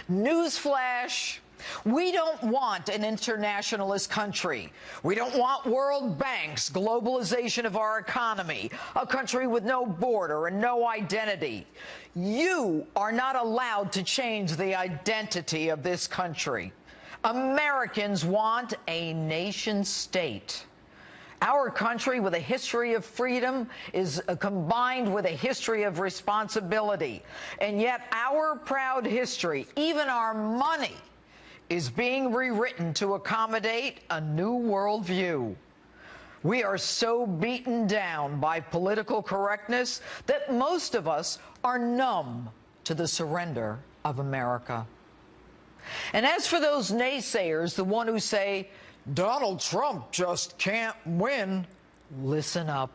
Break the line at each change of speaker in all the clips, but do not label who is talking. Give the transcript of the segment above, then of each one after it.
Newsflash. We don't want an internationalist country. We don't want world banks, globalization of our economy, a country with no border and no identity. You are not allowed to change the identity of this country. Americans want a nation state. Our country, with a history of freedom, is combined with a history of responsibility. And yet our proud history, even our money, is being rewritten to accommodate a new worldview. We are so beaten down by political correctness that most of us are numb to the surrender of America. And as for those naysayers, the one who say, Donald Trump just can't win, listen up.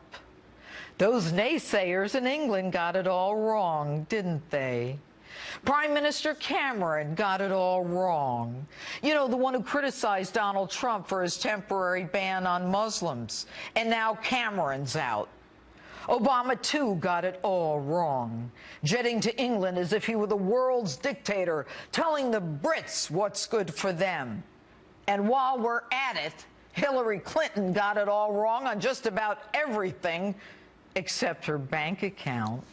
Those naysayers in England got it all wrong, didn't they? Prime Minister Cameron got it all wrong. You know, the one who criticized Donald Trump for his temporary ban on Muslims. And now Cameron's out. Obama, too, got it all wrong, jetting to England as if he were the world's dictator, telling the Brits what's good for them. And while we're at it, Hillary Clinton got it all wrong on just about everything except her bank account.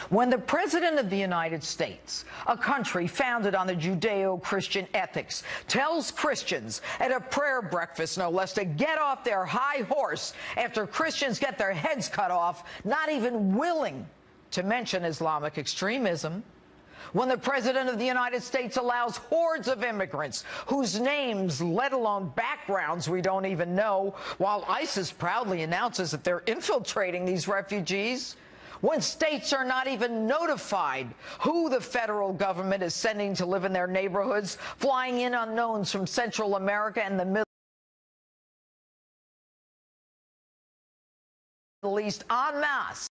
When the President of the United States, a country founded on the Judeo-Christian ethics, tells Christians at a prayer breakfast, no less, to get off their high horse after Christians get their heads cut off, not even willing to mention Islamic extremism, when the President of the United States allows hordes of immigrants whose names, let alone backgrounds, we don't even know, while ISIS proudly announces that they're infiltrating these refugees, when states are not even notified who the federal government is sending to live in their neighborhoods, flying in unknowns from Central America and the Middle East en masse,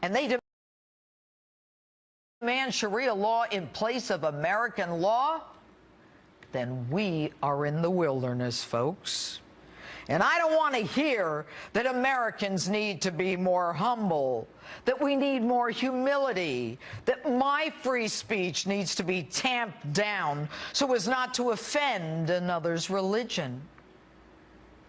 and they demand Sharia law in place of American law, then we are in the wilderness, folks. And I don't want to hear that Americans need to be more humble, that we need more humility, that my free speech needs to be tamped down so as not to offend another's religion.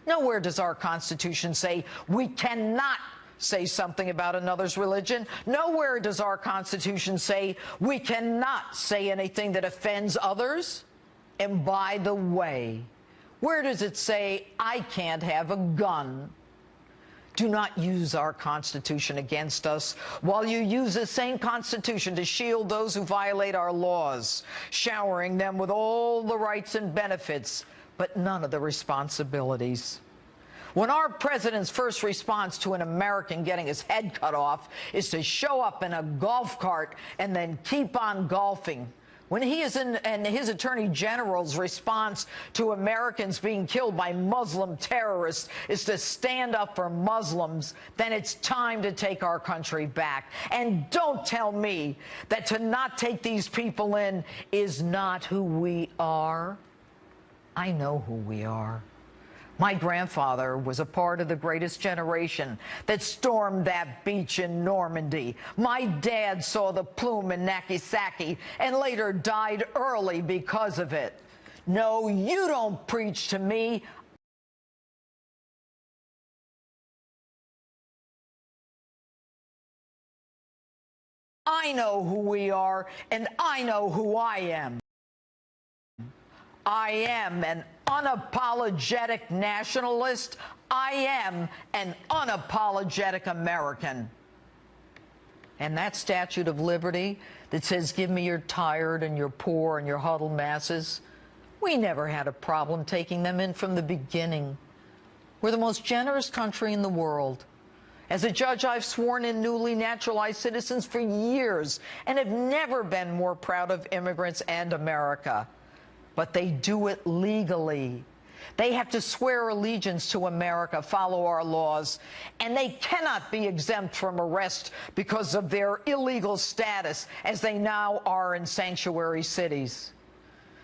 Nowhere does our Constitution say we cannot say something about another's religion. Nowhere does our Constitution say we cannot say anything that offends others. And by the way, where does it say I can't have a gun? Do not use our Constitution against us while you use the same Constitution to shield those who violate our laws, showering them with all the rights and benefits, but none of the responsibilities. When our president's first response to an American getting his head cut off is to show up in a golf cart and then keep on golfing, when he is in, and his attorney general's response to Americans being killed by Muslim terrorists is to stand up for Muslims, then it's time to take our country back. And don't tell me that to not take these people in is not who we are. I know who we are. My grandfather was a part of the greatest generation that stormed that beach in Normandy. My dad saw the plume in Nagasaki and later died early because of it. No, you don't preach to me. I know who we are, and I know who I am. I am an unapologetic nationalist. I am an unapologetic American. And that Statue of Liberty that says, give me your tired and your poor and your huddled masses, we never had a problem taking them in from the beginning. We're the most generous country in the world. As a judge, I've sworn in newly naturalized citizens for years and have never been more proud of immigrants and America. But they do it legally. They have to swear allegiance to America, follow our laws, and they cannot be exempt from arrest because of their illegal status, as they now are in sanctuary cities.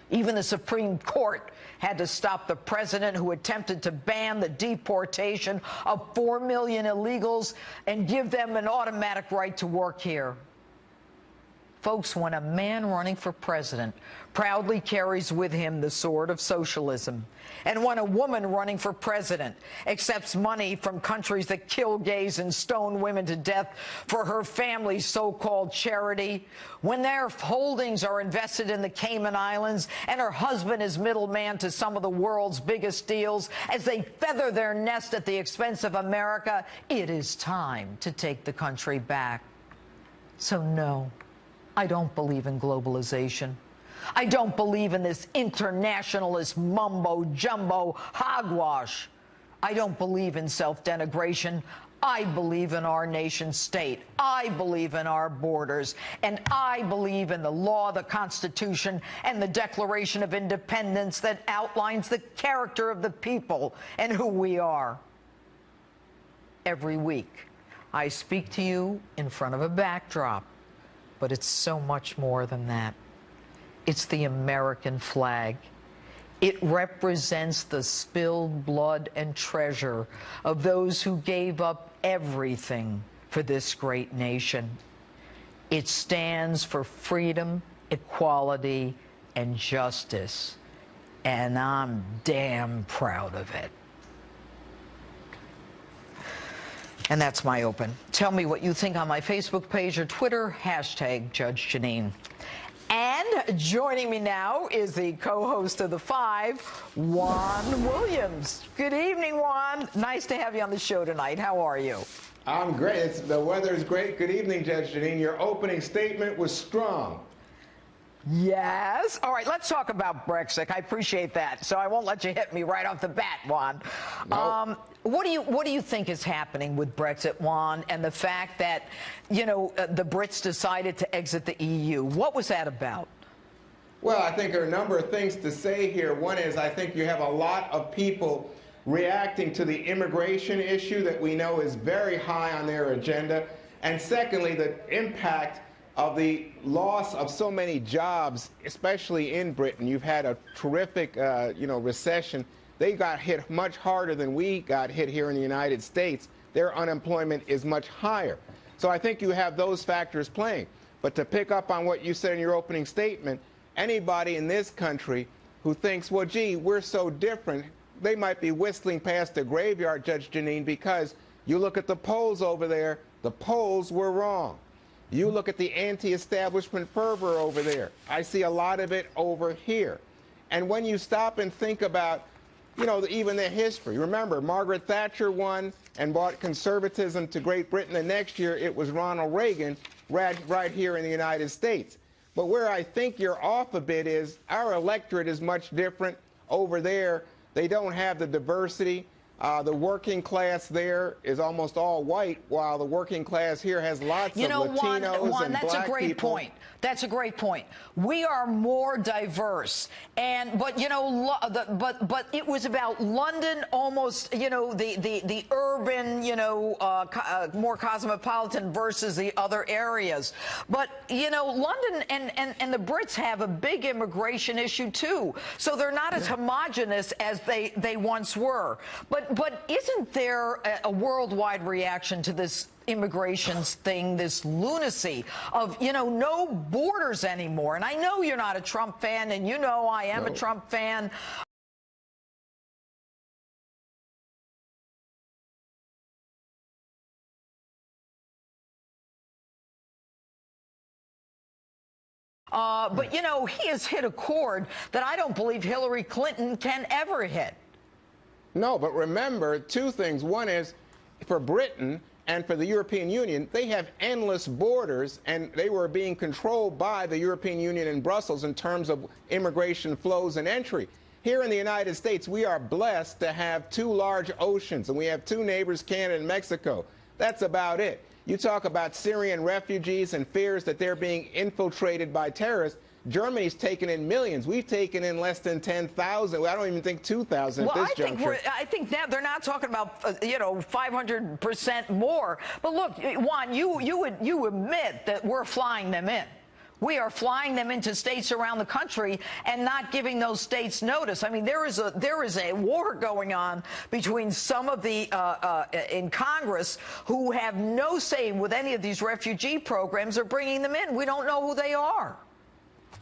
Even the Supreme Court had to stop the president who attempted to ban the deportation of 4 million illegals and give them an automatic right to work here. Folks, when a man running for president proudly carries with him the sword of socialism, and when a woman running for president accepts money from countries that kill gays and stone women to death for her family's so-called charity, when their holdings are invested in the Cayman Islands and her husband is middleman to some of the world's biggest deals as they feather their nest at the expense of America, it is time to take the country back. So no, I don't believe in globalization. I don't believe in this internationalist mumbo-jumbo hogwash. I don't believe in self-denigration. I believe in our nation state. I believe in our borders. And I believe in the law, the Constitution, and the Declaration of Independence that outlines the character of the people and who we are. Every week, I speak to you in front of a backdrop. But it's so much more than that. It's the American flag. It represents the spilled blood and treasure of those who gave up everything for this great nation. It stands for freedom, equality, and justice. And I'm damn proud of it. And that's my open. Tell me what you think on my Facebook page or Twitter, hashtag Judge Jeanine. And joining me now is the co-host of The Five, Juan Williams. Good evening, Juan. Nice to have you on the show tonight. How are you?
I'm great. The weather is great. Good evening, Judge Jeanine. Your opening statement was strong.
Yes. All right, let's talk about Brexit. I appreciate that. So I won't let you hit me right off the bat, Juan.
Nope.
What do you think is happening with Brexit, Juan, and the fact that, you know, the Brits decided to exit the EU? What was that about?
Well, I think there are a number of things to say here. One is I think you have a lot of people reacting to the immigration issue that we know is very high on their agenda. And secondly, the impact of the loss of so many jobs, especially in Britain. You've had a terrific, recession. They got hit much harder than we got hit here in the United States. Their unemployment is much higher. So I think you have those factors playing. But to pick up on what you said in your opening statement, anybody in this country who thinks, well, gee, we're so different, they might be whistling past the graveyard, Judge Jeanine, because you look at the polls over there, the polls were wrong. You look at the anti-establishment fervor over there. I see a lot of it over here. And when you stop and think about, even the history, remember, Margaret Thatcher won and brought conservatism to Great Britain. The next year, it was Ronald Reagan right here in the United States. But where I think you're off a bit is our electorate is much different over there. They don't have the diversity. The working class there is almost all white, while the working class here has lots of Latinos
Juan,
and
that's
black
a great
people.
point. That's a great point. We are more diverse, but it was about London, almost the urban, more cosmopolitan versus the other areas. But London and the Brits have a big immigration issue too, so they're not as homogenous as they once were. But isn't there a worldwide reaction to this immigration thing, this lunacy of, no borders anymore? And I know you're not a Trump fan, and I am a Trump fan. But, he has hit a chord that I don't believe Hillary Clinton can ever hit.
No, but remember two things. One is, for Britain and for the European Union, they have endless borders, and they were being controlled by the European Union in Brussels in terms of immigration flows and entry. Here in the United States, we are blessed to have two large oceans, and we have two neighbors, Canada and Mexico. That's about it. You talk about Syrian refugees and fears that they're being infiltrated by terrorists. Germany's taken in millions. We've taken in less than 10,000. I don't even think 2,000 at this juncture.
I think now they're not talking about 500% more. But look, Juan, you admit that we're flying them in. We are flying them into states around the country and not giving those states notice. I mean, there is a war going on between some of the in Congress who have no say with any of these refugee programs or bringing them in. We don't know who they are.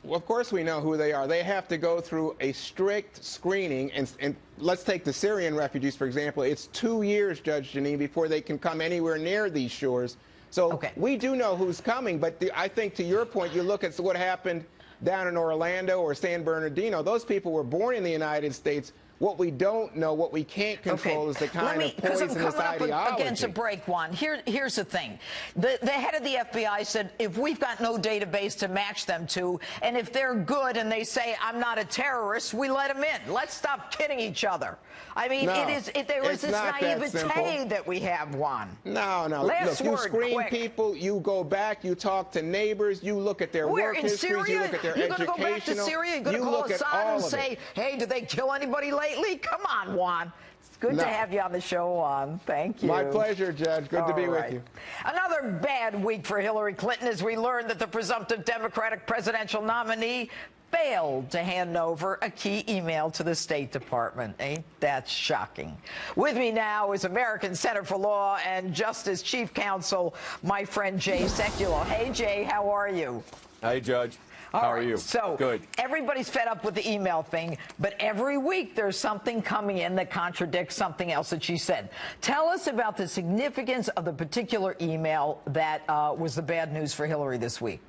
Well, of course we know who they are. They have to go through a strict screening. And let's take the Syrian refugees, for example. It's 2 years, Judge Jeanine, before they can come anywhere near these shores. So we do know who's coming, but I think to your point, you look at what happened down in Orlando or San Bernardino. Those people were born in the United States. What we don't know, what we can't control is the kind of poisonous
I'm coming
ideology.
up against a break, Juan. Here's the thing. The head of the FBI said if we've got no database to match them to, and if they're good and they say I'm not a terrorist, we let them in. Let's stop kidding each other. I mean, there is this naivete that we have, Juan.
No.
Last
Look, you
word,
screen
quick.
people, you go back, you talk to neighbors, you look at their work histories, you look at their
You're going to go back to Syria? You're going to call Assad and say, hey, did they kill anybody lately? Come on, Juan. It's good to have you on the show, Juan. Thank you.
My pleasure, Judge. Good to be with you.
Another bad week for Hillary Clinton as we learned that the presumptive Democratic presidential nominee failed to hand over a key email to the State Department. Ain't that shocking? With me now is American Center for Law and Justice Chief Counsel, my friend Jay Sekulow. Hey, Jay, how are you?
Hey, Judge. How are you?
So
good.
Everybody's fed up with the email thing, but every week there's something coming in that contradicts something else that she said. Tell us about the significance of the particular email that was the bad news for Hillary this week.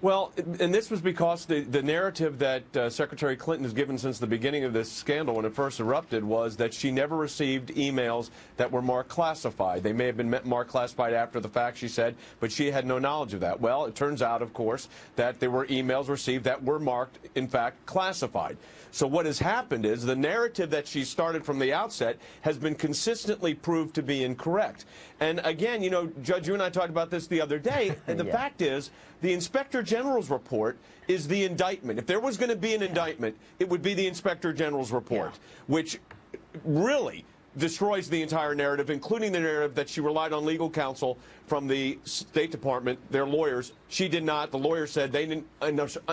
Well, and this was because the narrative that Secretary Clinton has given since the beginning of this scandal when it first erupted was that she never received emails that were marked classified. They may have been marked classified after the fact, she said, but she had no knowledge of that. Well, it turns out, of course, that there were emails received that were marked, in fact, classified. So what has happened is the narrative that she started from the outset has been consistently proved to be incorrect. And again, you know, Judge, you and I talked about this the other day. The fact is, the Inspector General's report is the indictment. If there was going to be an indictment, it would be the Inspector General's report, which really destroys the entire narrative, including the narrative that she relied on legal counsel from the State Department, their lawyers. She did not. The lawyers said they didn't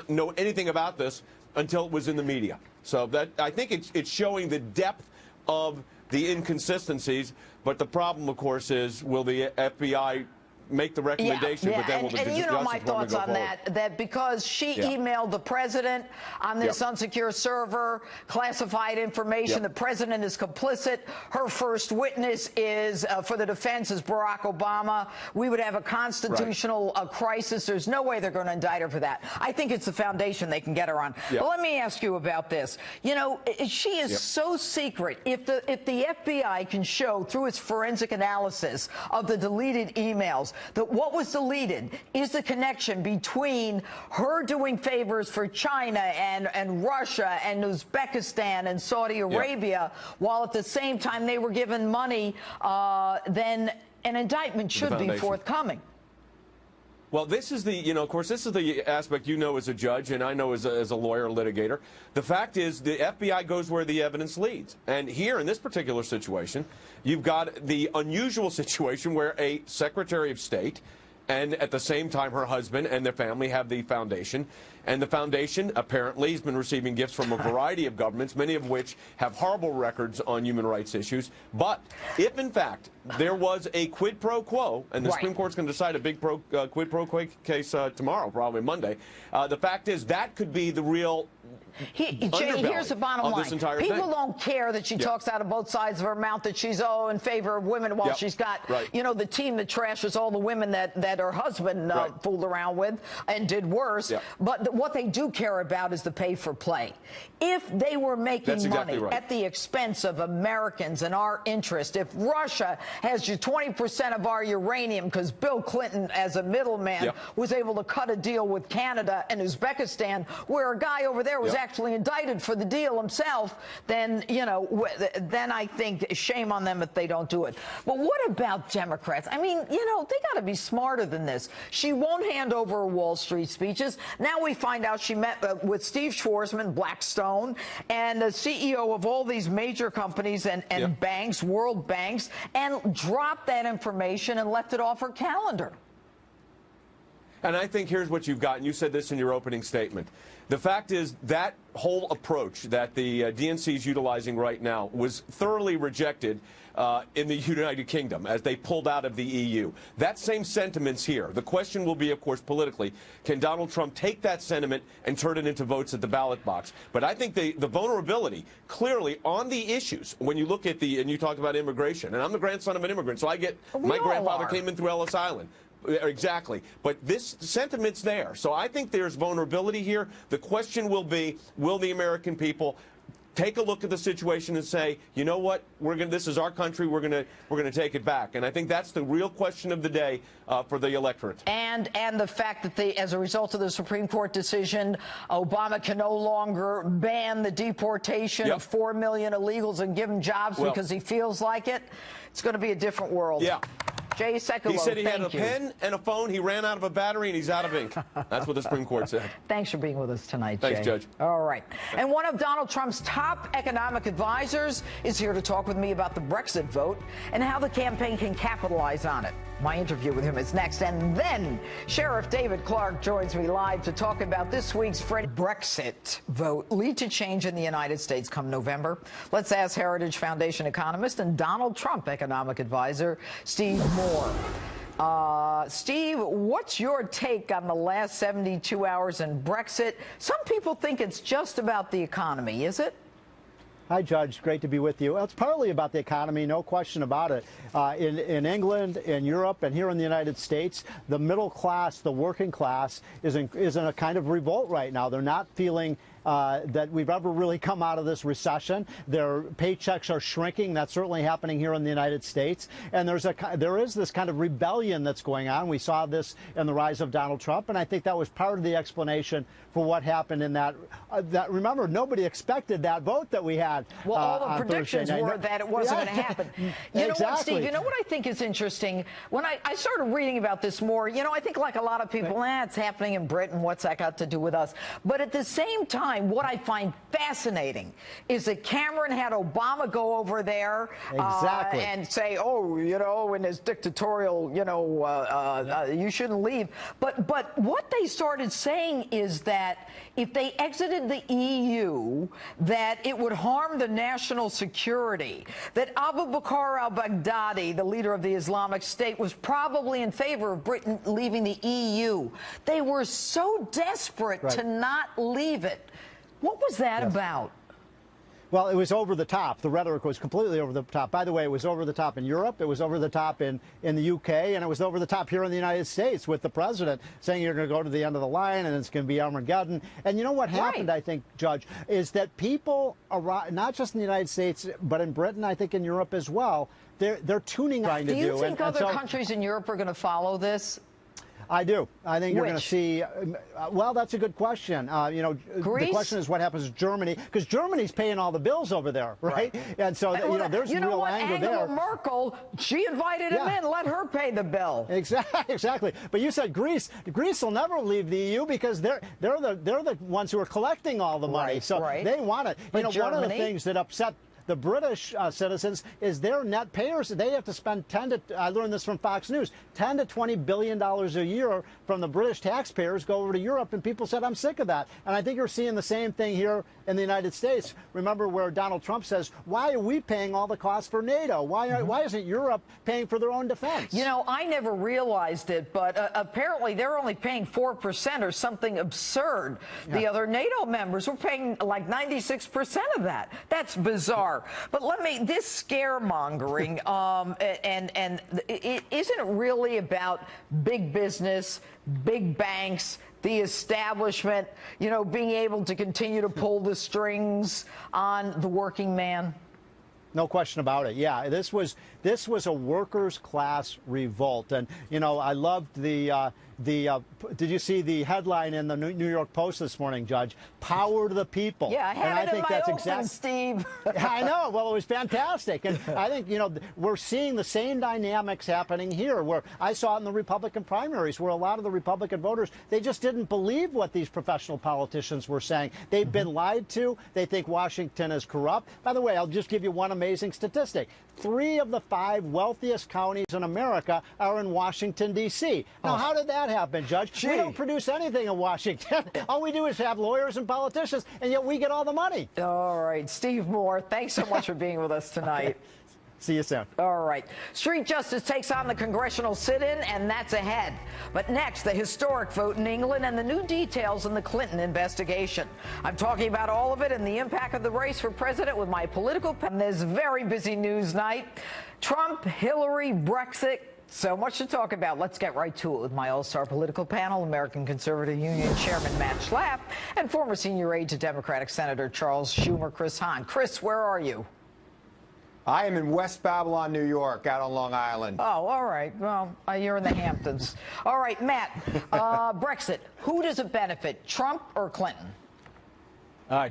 know anything about this until it was in the media. So that I think it's showing the depth of the inconsistencies. But the problem, of course, is will the FBI make the recommendation, but then will the Justice
you know my
Department
thoughts on that because she emailed the president on this unsecure server, classified information. The president is complicit. Her first witness is, for the defense, is Barack Obama. We would have a constitutional crisis. There's no way they're going to indict her for that. I think it's the foundation they can get her on. But let me ask you about this. You know, she is so secret. If the FBI can show through its forensic analysis of the deleted emails that what was deleted is the connection between her doing favors for China and Russia and Uzbekistan and Saudi Arabia, while at the same time they were given money, then an indictment should be forthcoming.
Well, this is the, you know, of course, this is the aspect you know as a judge and I know as a lawyer, litigator. The fact is the FBI goes where the evidence leads. And here in this particular situation, you've got the unusual situation where a Secretary of State and at the same time her husband and their family have the foundation. And the foundation apparently has been receiving gifts from a variety of governments, many of which have horrible records on human rights issues. But if, in fact, there was a quid pro quo, and the Supreme Court's going to decide a big quid pro quo case tomorrow, probably Monday, the fact is that could be the real
Jay, here's the bottom line. People don't care that she talks out of both sides of her mouth, that she's in favor of women while she's got, you know, the team that trashes all the women that her husband fooled around with and did worse. But what they do care about is the pay for play. If they were making money at the expense of Americans and our interest, if Russia has 20% of our uranium because Bill Clinton, as a middleman, was able to cut a deal with Canada and Uzbekistan, where a guy over there was actually indicted for the deal himself, then, you know, then I think shame on them if they don't do it. But what about Democrats? I mean, you know, they got to be smarter than this. She won't hand over her Wall Street speeches. Now we find out she met with Steve Schwarzman, Blackstone, and the CEO of all these major companies and banks, world banks, and dropped that information and left it off her calendar.
And I think here's what you've got, and you said this in your opening statement. The fact is that whole approach that the DNC is utilizing right now was thoroughly rejected in the United Kingdom as they pulled out of the EU. That same sentiment's here. The question will be, of course, politically, can Donald Trump take that sentiment and turn it into votes at the ballot box? But I think the vulnerability, clearly, on the issues, when you look at and you talk about immigration, and I'm the grandson of an immigrant, so my grandfather came in through Ellis Island. Exactly. But this sentiment's there. So I think there's vulnerability here. The question will be, will the American people take a look at the situation and say, you know what, this is our country, we're gonna take it back. And I think that's the real question of the day for the electorate.
And the fact that as a result of the Supreme Court decision, Obama can no longer ban the deportation of 4 million illegals and give them jobs because he feels like it. It's going to be a different world.
Yeah.
Jay Sekulow,
he said he had a pen and a phone. He ran out of a battery, and he's out of ink. That's what the Supreme Court said.
Thanks for being with us tonight, Jay.
Thanks, Judge.
All right. And one of Donald Trump's top economic advisors is here to talk with me about the Brexit vote and how the campaign can capitalize on it. My interview with him is next. And then Sheriff David Clark joins me live to talk about this week's Brexit vote lead to change in the United States come November. Let's ask Heritage Foundation economist and Donald Trump economic advisor Steve Moore. Steve, what's your take on the last 72 hours in Brexit? Some people think it's just about the economy. Is it?
Hi, Judge. Great to be with you. Well, it's partly about the economy, no question about it. In England, in Europe, and here in the United States, the middle class, the working class, is in a kind of revolt right now. They're not feeling that we've ever really come out of this recession. Their paychecks are shrinking. That's certainly happening here in the United States. And there is this kind of rebellion that's going on. We saw this in the rise of Donald Trump, and I think that was part of the explanation for what happened in that. Remember, nobody expected that vote that we had.
Well, all the predictions were that it wasn't going to happen. You know what, Steve? You know what I think is interesting? When I started reading about this more, I think like a lot of people, it's happening in Britain. What's that got to do with us? But at the same time, what I find fascinating is that Cameron had Obama go over there and say, in his dictatorial, you shouldn't leave. But what they started saying is that if they exited the EU, that it would harm the national security, that Abu Bakr al-Baghdadi, the leader of the Islamic State, was probably in favor of Britain leaving the EU. They were so desperate to not leave it. What was that about?
Well, it was over the top. The rhetoric was completely over the top. By the way, it was over the top in Europe, it was over the top in the UK, and it was over the top here in the United States with the president saying you're going to go to the end of the line and it's going to be Armageddon. And you know what happened, I think, Judge, is that people, not just in the United States, but in Britain, I think in Europe as well, they're tuning trying to do.
Do you think other countries in Europe are going to follow this?
I do. I think you're going to see. Well, that's a good question.
Greece?
The question is what happens to Germany, because Germany's paying all the bills over there, right? And so there's real anger there.
Angela Merkel, she invited him in. Let her pay the bill.
Exactly. But you said Greece. Greece will never leave the EU because they're the ones who are collecting all the money. So they want it. But one of the things that upset the British citizens is their net payers. They have to spend I learned this from Fox News, $10 to $20 billion a year from the British taxpayers go over to Europe, and people said, I'm sick of that. And I think you're seeing the same thing here in the United States. Remember where Donald Trump says, why are we paying all the costs for NATO? Why isn't Europe paying for their own defense?
I never realized it, but apparently they're only paying 4% or something absurd. The other NATO members were paying like 96% of that. That's bizarre. But this scaremongering, isn't it really about big business, big banks, the establishment, being able to continue to pull the strings on the working man?
No question about it. Yeah, this was a workers' class revolt, and I loved did you see the headline in the New York Post this morning, Judge? Power to the people.
Yeah, I have it in my open, Steve.
I know. Well, it was fantastic. And I think, we're seeing the same dynamics happening here, where I saw it in the Republican primaries, where a lot of the Republican voters, they just didn't believe what these professional politicians were saying. They've been lied to. They think Washington is corrupt. By the way, I'll just give you one amazing statistic. 3 of the 5 wealthiest counties in America are in Washington, D.C. Now, how did that happen, Judge?
Gee.
We don't produce anything in Washington. All we do is have lawyers and politicians, and yet we get all the money.
All right, Steve Moore, thanks so much for being with us tonight.
See you soon.
All right. Street Justice takes on the congressional sit-in, and that's ahead. But next, the historic vote in England and the new details in the Clinton investigation. I'm talking about all of it and the impact of the race for president with my political pen. This very busy news night. Trump, Hillary, Brexit. So much to talk about. Let's get right to it with my all-star political panel, American Conservative Union Chairman Matt Schlapp and former senior aide to Democratic Senator Charles Schumer, Chris Hahn. Chris, where are you?
I am in West Babylon, New York, out on Long Island.
Oh, all right. Well, you're in the Hamptons. All right, Matt, Brexit, who does it benefit, Trump or Clinton?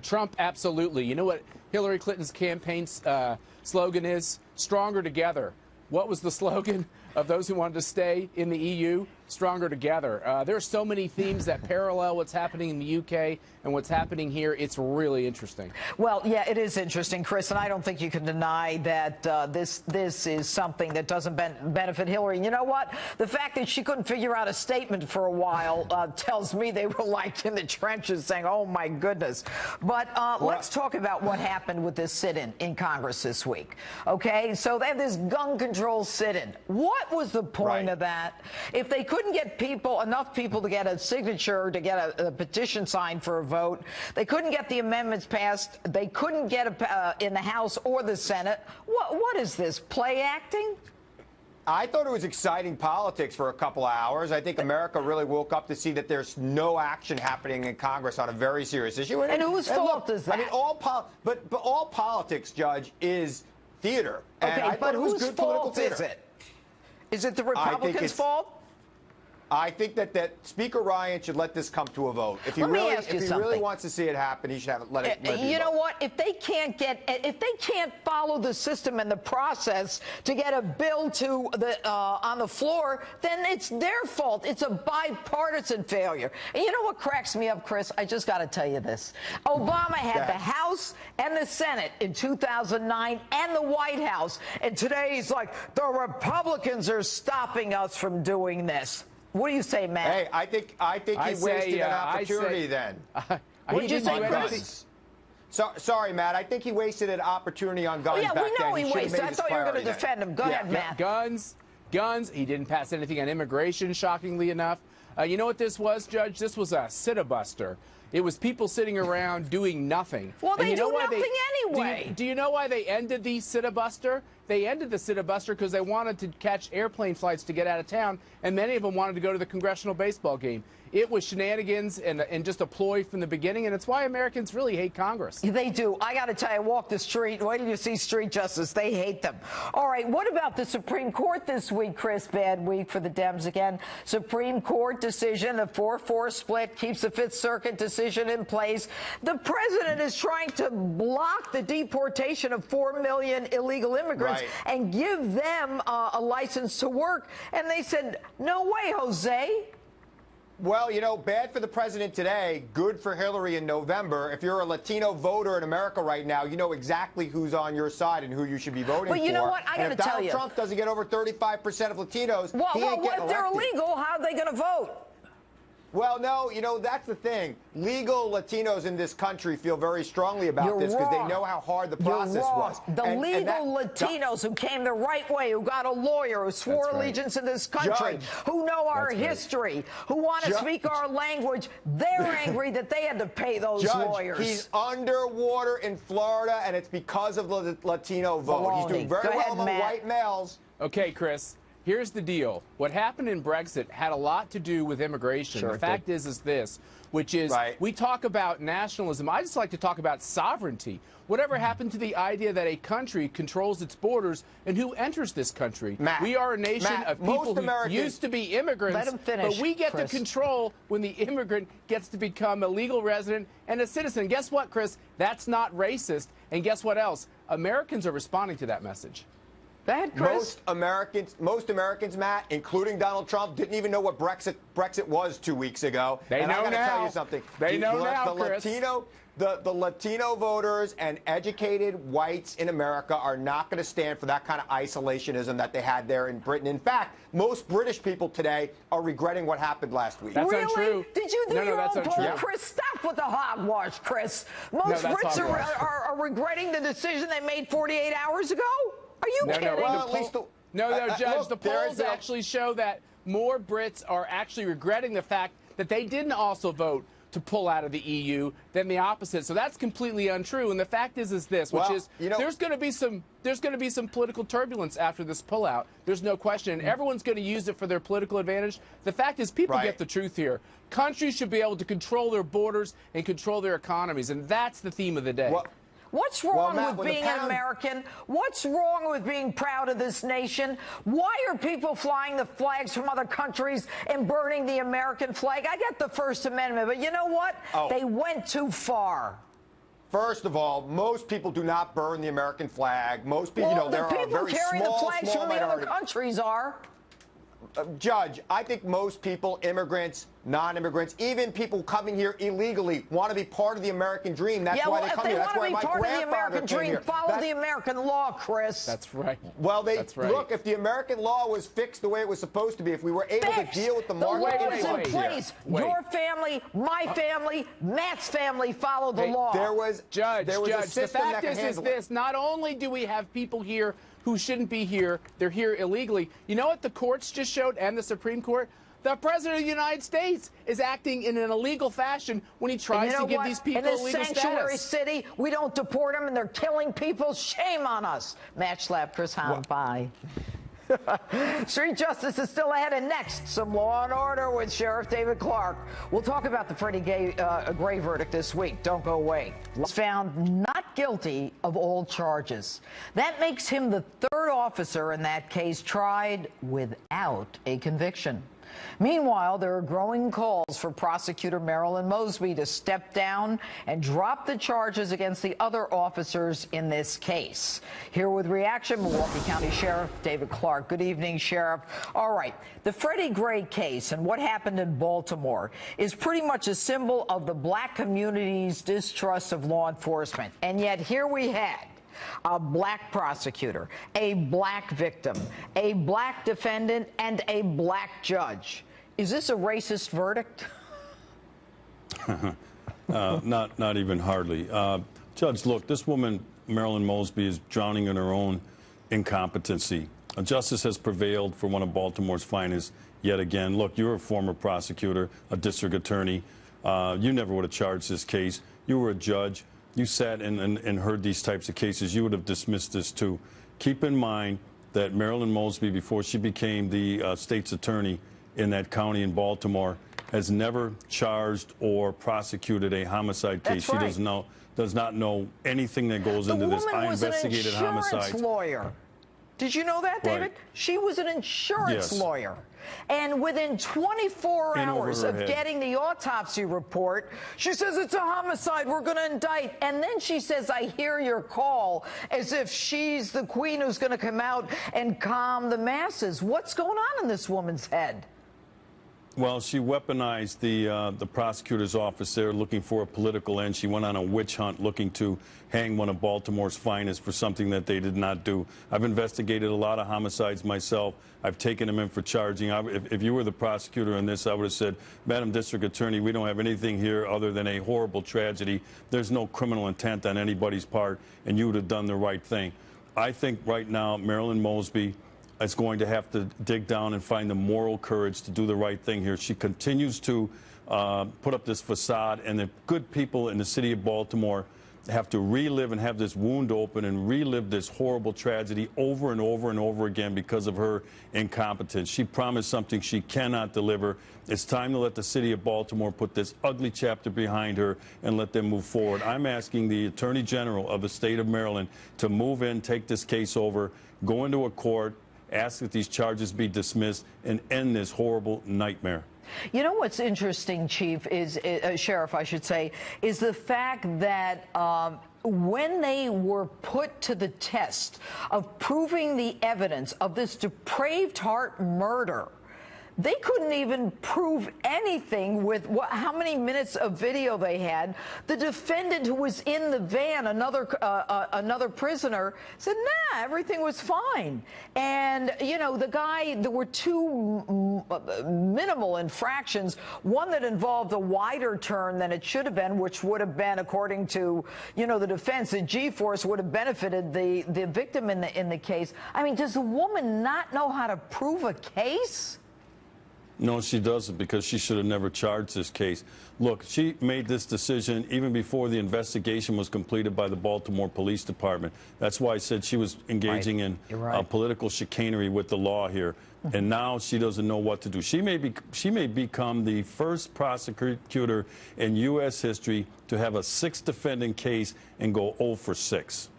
Trump, absolutely. You know what Hillary Clinton's campaign slogan is? Stronger together. What was the slogan of those who wanted to stay in the EU? Stronger together. There are so many themes that parallel what's happening in the UK and what's happening here. It's really interesting.
Well, yeah, it is interesting, Chris, and I don't think you can deny that this is something that doesn't benefit Hillary. And you know what? The fact that she couldn't figure out a statement for a while tells me they were like in the trenches saying, oh, my goodness. But let's talk about what happened with this sit-in in Congress this week. Okay, so they have this gun control sit-in. What was the point of that? If they couldn't get enough people to get a signature, to get a petition signed for a vote, they couldn't get the amendments passed, they couldn't get in the House or the Senate. What is this, play acting?
I thought it was exciting politics for a couple of hours. I think America really woke up to see that there's no action happening in Congress on a very serious issue.
And whose fault is that?
I mean, but all politics, Judge, is theater. And
okay,
I
but
it was
whose
good political
fault
theater.
is it? Is it the Republicans' fault?
I think that Speaker Ryan should let this come to a vote. If he really wants to see it happen, he should let it be.
You know what? If they can't follow the system and the process to get a bill to on the floor, then it's their fault. It's a bipartisan failure. And you know what cracks me up, Chris? I just got to tell you this. Obama had the House and the Senate in 2009 and the White House. And today he's like, the Republicans are stopping us from doing this. What do you say, Matt?
Hey, I think he wasted an opportunity then.
What did you say, Chris?
Sorry, Matt. I think he wasted an opportunity on guns back then.
We know he wasted. I thought you were going to defend him. Go ahead, Matt.
Guns. He didn't pass anything on immigration, shockingly enough. You know what this was, Judge? This was a sit-a-buster. It was people sitting around doing nothing.
Well, they do nothing anyway.
Do you know why they ended the sit-a-buster? They ended the sit-a-buster because they wanted to catch airplane flights to get out of town, and many of them wanted to go to the congressional baseball game. It was shenanigans and just a ploy from the beginning, and it's why Americans really hate Congress.
They do. I got to tell you, walk the street. Wait till you see street justice. They hate them. All right, what about the Supreme Court this week, Chris? Bad week for the Dems again. Supreme Court decision, a 4-4 split, keeps the Fifth Circuit decision in place. The president is trying to block the deportation of 4 million illegal immigrants and give them a license to work. And they said, no way, Jose.
Well, you know, bad for the president today, good for Hillary in November. If you're a Latino voter in America right now, you know exactly who's on your side and who you should be voting for.
But you know what? I got to tell you.
If Donald Trump doesn't get over 35% of Latinos, he ain't getting
what if they're illegal? How are they going to vote?
Well, no, you know, that's the thing. Legal Latinos in this country feel very strongly about this because they know how hard the process was.
The legal Latinos who came the right way, who got a lawyer, who swore allegiance in this country, who know our history, who want to speak our language, they're angry that they had to pay those lawyers.
He's underwater in Florida, and it's because of the Latino vote. He's doing very well among white males.
Okay, Chris. Here's the deal. What happened in Brexit had a lot to do with immigration. The fact is this, which is we talk about nationalism. I just like to talk about sovereignty. Whatever happened to the idea that a country controls its borders and who enters this country? We are a nation of people who used to be immigrants, but we get to control when the immigrant gets to become a legal resident and a citizen. Guess what, Chris? That's not racist. And guess what else? Americans are responding to that message.
Go ahead, Chris.
Most Americans, Matt, including Donald Trump, didn't even know what Brexit was 2 weeks ago.
They
and
know
I got to
now.
tell you something.
They know now, Chris.
The Latino voters and educated whites in America are not going to stand for that kind of isolationism that they had there in Britain. In fact, most British people today are regretting what happened last week.
That's
really?
Untrue.
Did you do your own poll,
untrue.
Chris? Stop with the hogwash, Chris. Most Brits are regretting the decision they made 48 hours ago? Are you kidding?
Judge, the polls actually show that more Brits are actually regretting the fact that they didn't also vote to pull out of the EU than the opposite. So that's completely untrue. And the fact is this, which is there's going to be some political turbulence after this pullout. There's no question. And everyone's going to use it for their political advantage. The fact is people get the truth here. Countries should be able to control their borders and control their economies. And that's the theme of the day.
What's wrong with being an American? What's wrong with being proud of this nation? Why are people flying the flags from other countries and burning the American flag? I get the First Amendment, but you know what? They went too far.
First of all, most people do not burn the American flag. Most people, there are very small,
carrying the flags from the other countries are.
Judge, I think most people, immigrants, non-immigrants, even people coming here illegally, want to be part of the American dream. That's why they come here. That's why my grandfather came here.
Follow the American law, Chris.
That's right.
Well, look, if the American law was fixed the way it was supposed to be, if we were able to deal with the market
in place, your family, my family, Matt's family follow the law.
Judge, the fact is this. Not only do we have people here who shouldn't be here, they're here illegally. You know what the courts just showed, and the Supreme Court? The President of the United States is acting in an illegal fashion when he tries to give these people illegal status.
In a sanctuary city, we don't deport them, and they're killing people. Shame on us. Match slap, Chris Hound. Bye. Street justice is still ahead, and next, some Law and Order with Sheriff David Clark. We'll talk about the Freddie Gray verdict this week. Don't go away. Was found not guilty of all charges. That makes him the third officer in that case tried without a conviction. Meanwhile, there are growing calls for prosecutor Marilyn Mosby to step down and drop the charges against the other officers in this case. Here with reaction, Milwaukee County Sheriff David Clark. Good evening, Sheriff. All right, the Freddie Gray case and what happened in Baltimore is pretty much a symbol of the black community's distrust of law enforcement. And yet here we had a black prosecutor, a black victim, a black defendant, and a black judge. Is this a racist verdict?
Not even hardly. Judge, look, this woman, Marilyn Mosby, is drowning in her own incompetency. Justice has prevailed for one of Baltimore's finest yet again. Look, you're a former prosecutor, a district attorney. You never would have charged this case. You were a judge. You sat and heard these types of cases. You would have dismissed this too. Keep in mind that Marilyn Mosby, before she became the state's attorney in that county in Baltimore, has never charged or prosecuted a homicide case.
That's right.
She does not know anything that goes into this. I investigated homicides.
The woman was an insurance lawyer. Did you know that, David?
Right.
She was an insurance lawyer. And within 24 hours of getting the autopsy report, she says, it's a homicide, we're going to indict. And then she says, I hear your call, as if she's the queen who's going to come out and calm the masses. What's going on in this woman's head?
Well, she weaponized the prosecutor's office there looking for a political end. She went on a witch hunt looking to hang one of Baltimore's finest for something that they did not do. I've investigated a lot of homicides myself. I've taken them in for charging. If you were the prosecutor in this, I would have said, Madam District Attorney, we don't have anything here other than a horrible tragedy. There's no criminal intent on anybody's part, and you would have done the right thing. I think right now, Marilyn Mosby is going to have to dig down and find the moral courage to do the right thing here. She continues to put up this facade, and the good people in the city of Baltimore have to relive and have this wound open and relive this horrible tragedy over and over and over again because of her incompetence. She promised something she cannot deliver. It's time to let the city of Baltimore put this ugly chapter behind her and let them move forward. I'm asking the Attorney General of the state of Maryland to move in, take this case over, go into a court, ask that these charges be dismissed, and end this horrible nightmare.
You know what's interesting, Chief, is Sheriff, I should say, is the fact that when they were put to the test of proving the evidence of this depraved heart murder, they couldn't even prove anything with how many minutes of video they had. The defendant who was in the van, another prisoner, said, nah, everything was fine. And, you know, the guy, there were two minimal infractions, one that involved a wider turn than it should have been, which would have been, according to, you know, the defense, the G-force would have benefited the victim in the case. I mean, does a woman not know how to prove a case?
No, she doesn't, because she should have never charged this case. Look, she made this decision even before the investigation was completed by the Baltimore Police Department. That's why I said she was engaging in political chicanery with the law here. And now she doesn't know what to do. She may become the first prosecutor in U.S. history to have a 6-defendant case and go 0 for 6.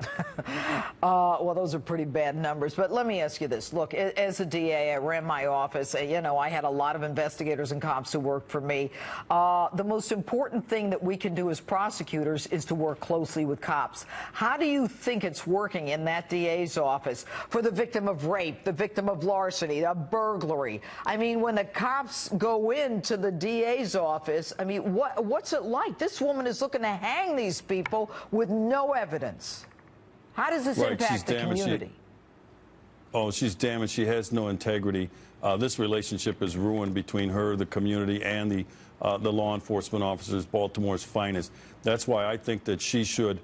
Well, those are pretty bad numbers. But let me ask you this. Look, as a DA, I ran my office. You know, I had a lot of investigators and cops who worked for me. The most important thing that we can do as prosecutors is to work closely with cops. How do you think it's working in that DA's office for the victim of rape, the victim of larceny, a burglary? I mean, when the cops go into the DA's office, I mean, what's it like? This woman is looking to hang these people with no evidence. How does this impact the community?
She's damaged. She has no integrity. This relationship is ruined between her, the community, and the law enforcement officers, Baltimore's finest. That's why I think that she should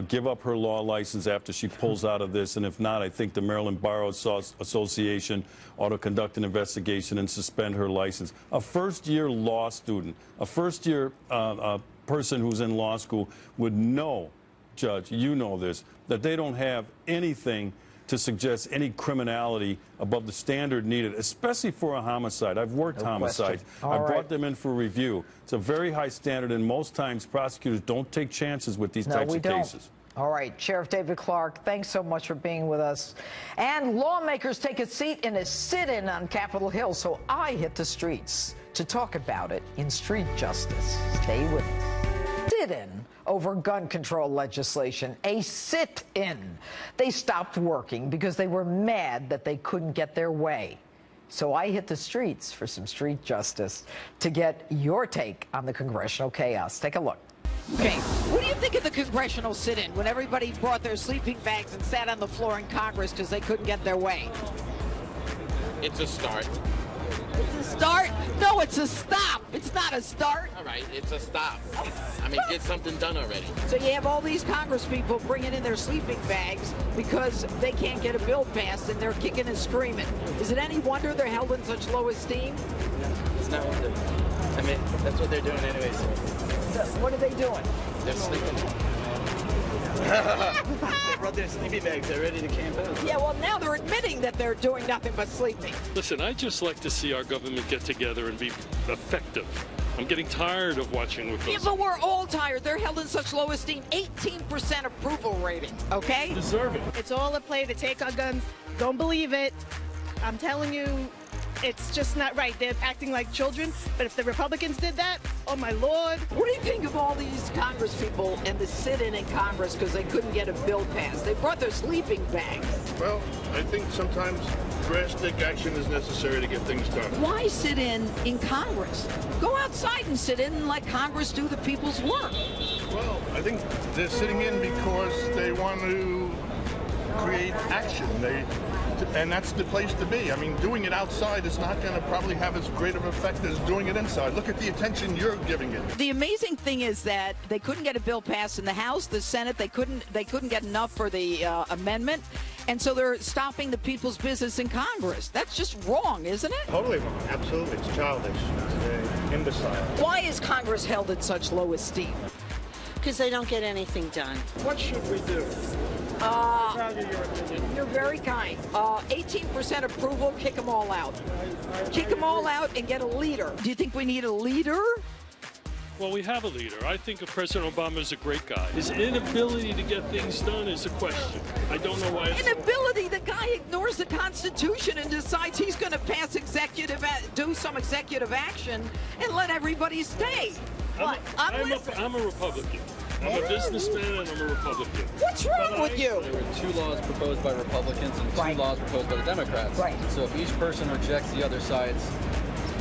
give up her law license after she pulls out of this, and if not, I think the Maryland Bar Association ought to conduct an investigation and suspend her license. A first-year law student, a first-year person who's in law school would know, Judge, you know this, that they don't have anything to suggest any criminality above the standard needed, especially for a homicide. I've worked homicides. I've brought them in for review. It's a very high standard, and most times prosecutors don't take chances with these types of cases.
All right, Sheriff David Clark, thanks so much for being with us. And lawmakers take a seat in a sit-in on Capitol Hill, so I hit the streets to talk about it in Street Justice. Stay with us. Sit-in over gun control legislation, a sit-in. They stopped working because they were mad that they couldn't get their way. So I hit the streets for some street justice to get your take on the congressional chaos. Take a look. Okay, what do you think of the congressional sit-in when everybody brought their sleeping bags and sat on the floor in Congress because they couldn't get their way?
It's a start.
It's a start? No, it's a stop. It's not a start.
All right, it's a stop. I mean, get something done already.
So you have all these Congress people bringing in their sleeping bags because they can't get a bill passed, and they're kicking and screaming. Is it any wonder they're held in such low esteem?
It's not wonder. I mean, that's what they're doing anyways.
So what are they doing?
They're sleeping. They brought their sleeping bags. They're ready to camp out.
Yeah, well, now they're admitting that they're doing nothing but sleeping.
Listen, I just like to see our government get together and be effective. I'm getting tired of watching what goes on.
Yeah, but we're all tired. They're held in such low esteem. 18% approval rating, okay?
Deserve it.
It's all a play to take our guns. Don't believe it. I'm telling you, it's just not right. They're acting like children, but if the Republicans did that, oh my Lord.
What do you think of all these Congress people and the sit-in in Congress because they couldn't get a bill passed? They brought their sleeping bags.
Well, I think sometimes drastic action is necessary to get things done.
Why sit in Congress? Go outside and sit in and let Congress do the people's work.
Well, I think they're sitting in because they want to create action. And that's the place to be. I mean, doing it outside is not going to probably have as great of an effect as doing it inside. Look at the attention you're giving it.
The amazing thing is that they couldn't get a bill passed in the House, the Senate. They couldn't get enough for the amendment, and so they're stopping the people's business in Congress. That's just wrong, isn't it?
Totally wrong. Absolutely. It's childish. It's imbecile.
Why is Congress held in such low esteem?
Because they don't get anything done.
What should we do?
You're very kind. 18% approval, kick them all out. Kick them all out and get a leader. Do you think we need a leader?
Well, we have a leader. I think President Obama is a great guy. His inability to get things done is a question. I don't know why.
Inability? The guy ignores the Constitution and decides he's going to do some executive action and let everybody stay.
I'm a Republican. I'm a businessman and I'm a Republican.
What's wrong with you?
There were 2 laws proposed by Republicans and 2 laws proposed by the Democrats.
Right.
So if each person rejects the other side's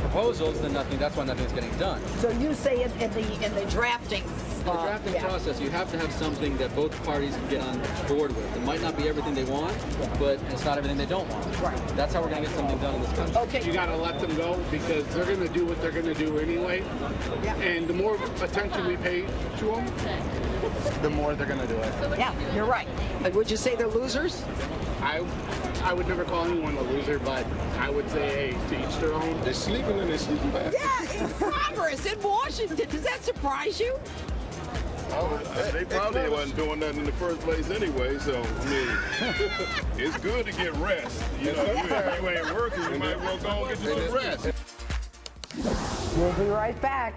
proposals, then that's why nothing's getting done.
So you say in the drafting.
In the drafting process, you have to have something that both parties can get on board with. It might not be everything they want, but it's not everything they don't want. Right. That's how we're going to get something done in this country.
Okay. You got to let them go because they're going to do what they're going to do anyway. Yeah. And the more attention we pay to them, the more they're going to do it.
Yeah, you're right. Would you say they're losers?
I would never call anyone a loser, but I would say, hey, to each their own.
They're sleeping and they're sleeping bad.
Yeah, in Congress, in Washington. Does that surprise you?
They probably wasn't doing that in the first place anyway, so, I mean, it's good to get rest. You know, if you ain't working, you might well go and get you some rest.
We'll be right back.